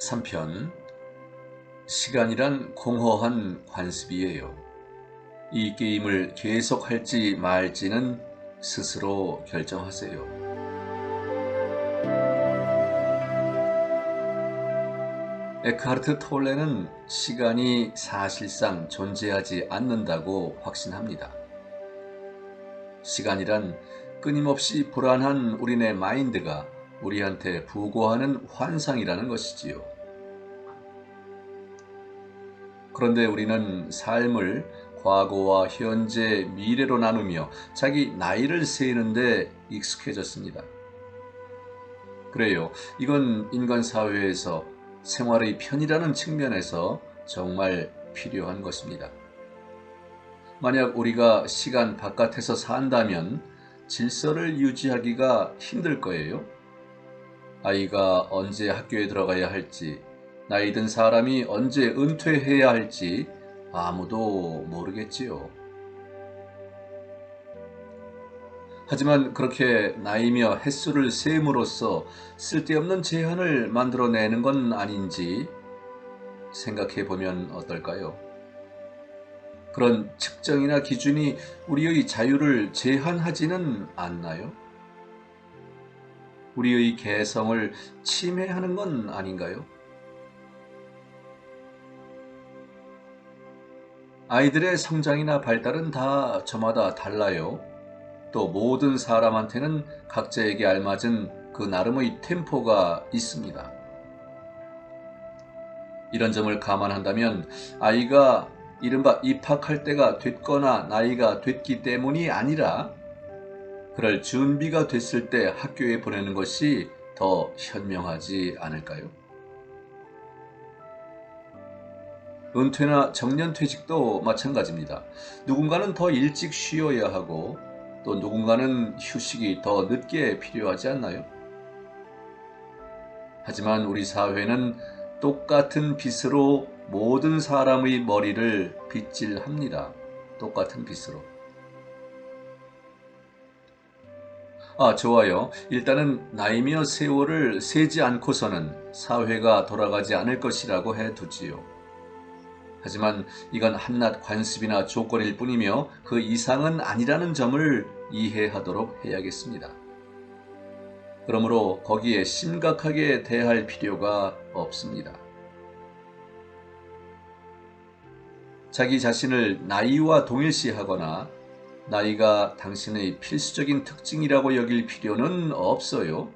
3편 시간이란 공허한 관습이에요. 이 게임을 계속할지 말지는 스스로 결정하세요. 에크하르트 톨레는 시간이 사실상 존재하지 않는다고 확신합니다. 시간이란 끊임없이 불안한 우리네 마인드가 우리한테 부고하는 환상이라는 것이지요. 그런데 우리는 삶을 과거와 현재, 미래로 나누며 자기 나이를 세는데 익숙해졌습니다. 그래요. 이건 인간 사회에서 생활의 편이라는 측면에서 정말 필요한 것입니다. 만약 우리가 시간 바깥에서 산다면 질서를 유지하기가 힘들 거예요. 아이가 언제 학교에 들어가야 할지, 나이 든 사람이 언제 은퇴해야 할지 아무도 모르겠지요. 하지만 그렇게 나이며 횟수를 셈으로써 쓸데없는 제한을 만들어내는 건 아닌지 생각해 보면 어떨까요? 그런 측정이나 기준이 우리의 자유를 제한하지는 않나요? 우리의 개성을 침해하는 건 아닌가요? 아이들의 성장이나 발달은 다 저마다 달라요. 또 모든 사람한테는 각자에게 알맞은 그 나름의 템포가 있습니다. 이런 점을 감안한다면 아이가 이른바 입학할 때가 됐거나 나이가 됐기 때문이 아니라 그럴 준비가 됐을 때 학교에 보내는 것이 더 현명하지 않을까요? 은퇴나 정년퇴직도 마찬가지입니다. 누군가는 더 일찍 쉬어야 하고 또 누군가는 휴식이 더 늦게 필요하지 않나요? 하지만 우리 사회는 똑같은 빗으로 모든 사람의 머리를 빗질합니다. 똑같은 빗으로. 좋아요. 일단은 나이며 세월을 세지 않고서는 사회가 돌아가지 않을 것이라고 해두지요. 하지만 이건 한낱 관습이나 조건일 뿐이며 그 이상은 아니라는 점을 이해하도록 해야겠습니다. 그러므로 거기에 심각하게 대할 필요가 없습니다. 자기 자신을 나이와 동일시하거나 나이가 당신의 필수적인 특징이라고 여길 필요는 없어요.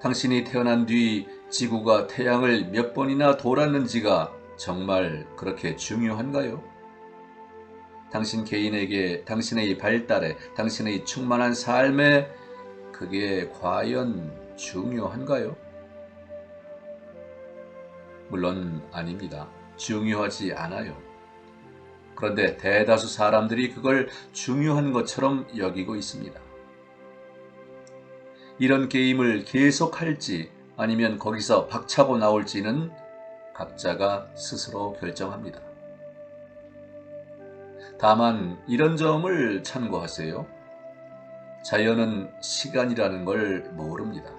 당신이 태어난 뒤 지구가 태양을 몇 번이나 돌았는지가 정말 그렇게 중요한가요? 당신 개인에게, 당신의 발달에, 당신의 충만한 삶에 그게 과연 중요한가요? 물론 아닙니다. 중요하지 않아요. 그런데 대다수 사람들이 그걸 중요한 것처럼 여기고 있습니다. 이런 게임을 계속할지 아니면 거기서 박차고 나올지는 각자가 스스로 결정합니다. 다만 이런 점을 참고하세요. 자연은 시간이라는 걸 모릅니다.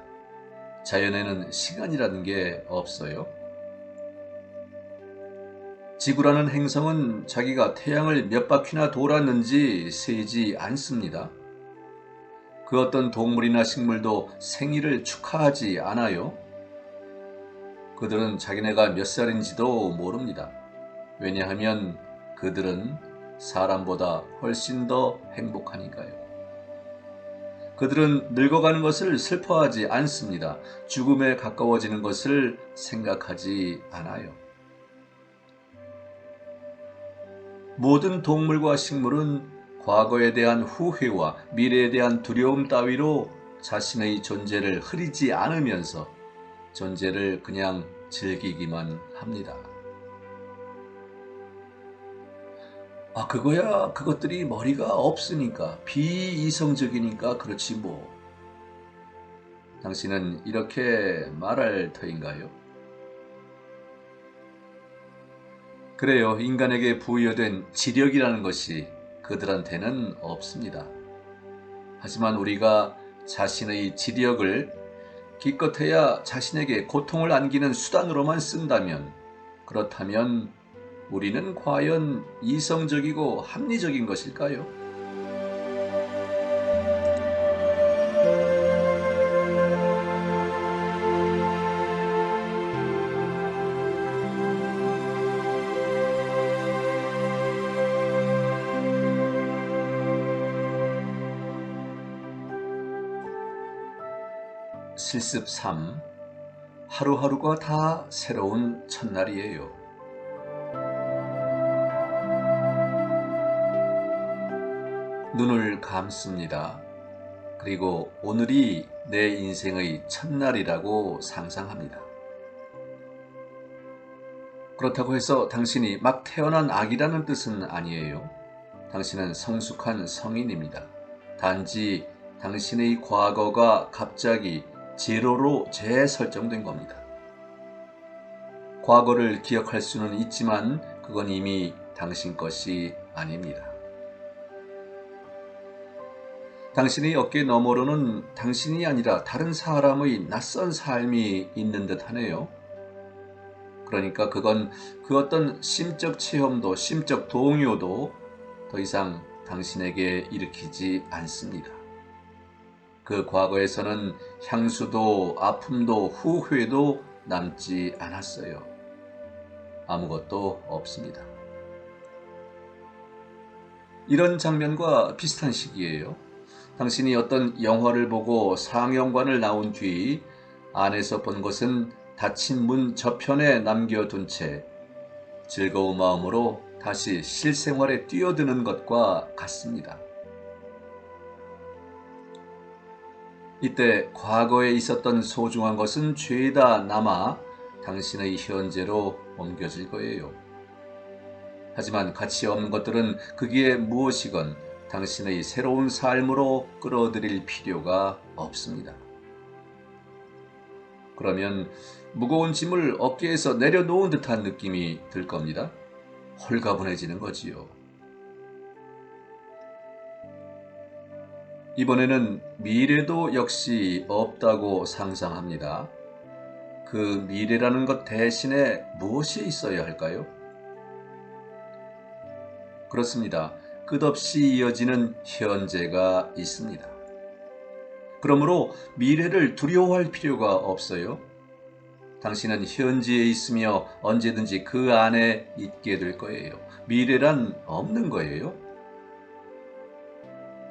자연에는 시간이라는 게 없어요. 지구라는 행성은 자기가 태양을 몇 바퀴나 돌았는지 세지 않습니다. 그 어떤 동물이나 식물도 생일을 축하하지 않아요. 그들은 자기네가 몇 살인지도 모릅니다. 왜냐하면 그들은 사람보다 훨씬 더 행복하니까요. 그들은 늙어가는 것을 슬퍼하지 않습니다. 죽음에 가까워지는 것을 생각하지 않아요. 모든 동물과 식물은 과거에 대한 후회와 미래에 대한 두려움 따위로 자신의 존재를 흐리지 않으면서 존재를 그냥 즐기기만 합니다. 그거야 그것들이 머리가 없으니까 비이성적이니까 그렇지 뭐. 당신은 이렇게 말할 터인가요? 그래요. 인간에게 부여된 지력이라는 것이 그들한테는 없습니다. 하지만 우리가 자신의 지력을 기껏해야 자신에게 고통을 안기는 수단으로만 쓴다면, 그렇다면 우리는 과연 이성적이고 합리적인 것일까요? 3. 하루하루가 다 새로운 첫날이에요. 눈을 감습니다. 그리고 오늘이 내 인생의 첫날이라고 상상합니다. 그렇다고 해서 당신이 막 태어난 아기라는 뜻은 아니에요. 당신은 성숙한 성인입니다. 단지 당신의 과거가 갑자기 제로로 재설정된 겁니다. 과거를 기억할 수는 있지만 그건 이미 당신 것이 아닙니다. 당신의 어깨 너머로는 당신이 아니라 다른 사람의 낯선 삶이 있는 듯 하네요. 그러니까 그건 그 어떤 심적 체험도 심적 동요도 더 이상 당신에게 일으키지 않습니다. 그 과거에서는 향수도 아픔도 후회도 남지 않았어요. 아무것도 없습니다. 이런 장면과 비슷한 시기예요. 당신이 어떤 영화를 보고 상영관을 나온 뒤 안에서 본 것은 닫힌 문 저편에 남겨둔 채 즐거운 마음으로 다시 실생활에 뛰어드는 것과 같습니다. 이때 과거에 있었던 소중한 것은 죄다 남아 당신의 현재로 옮겨질 거예요. 하지만 가치 없는 것들은 그게 무엇이건 당신의 새로운 삶으로 끌어들일 필요가 없습니다. 그러면 무거운 짐을 어깨에서 내려놓은 듯한 느낌이 들 겁니다. 홀가분해지는 거지요. 이번에는 미래도 역시 없다고 상상합니다. 그 미래라는 것 대신에 무엇이 있어야 할까요? 그렇습니다. 끝없이 이어지는 현재가 있습니다. 그러므로 미래를 두려워할 필요가 없어요. 당신은 현재에 있으며 언제든지 그 안에 있게 될 거예요. 미래란 없는 거예요.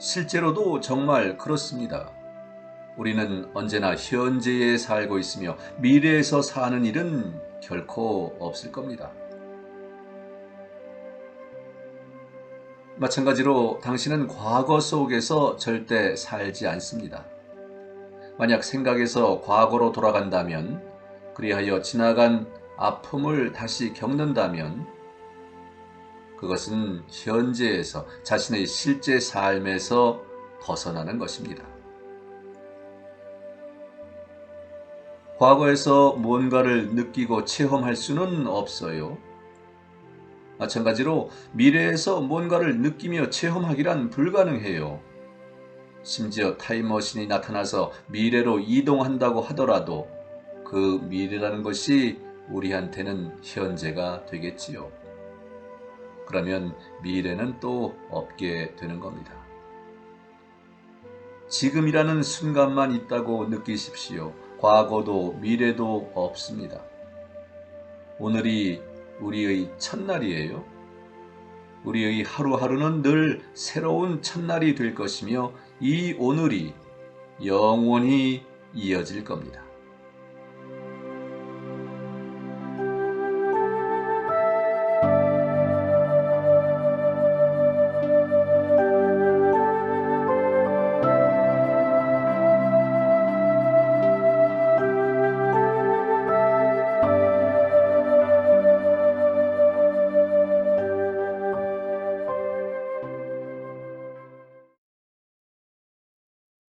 실제로도 정말 그렇습니다. 우리는 언제나 현재에 살고 있으며 미래에서 사는 일은 결코 없을 겁니다. 마찬가지로 당신은 과거 속에서 절대 살지 않습니다. 만약 생각에서 과거로 돌아간다면, 그리하여 지나간 아픔을 다시 겪는다면 그것은 현재에서 자신의 실제 삶에서 벗어나는 것입니다. 과거에서 뭔가를 느끼고 체험할 수는 없어요. 마찬가지로 미래에서 뭔가를 느끼며 체험하기란 불가능해요. 심지어 타임머신이 나타나서 미래로 이동한다고 하더라도 그 미래라는 것이 우리한테는 현재가 되겠지요. 그러면 미래는 또 없게 되는 겁니다. 지금이라는 순간만 있다고 느끼십시오. 과거도 미래도 없습니다. 오늘이 우리의 첫날이에요. 우리의 하루하루는 늘 새로운 첫날이 될 것이며 이 오늘이 영원히 이어질 겁니다.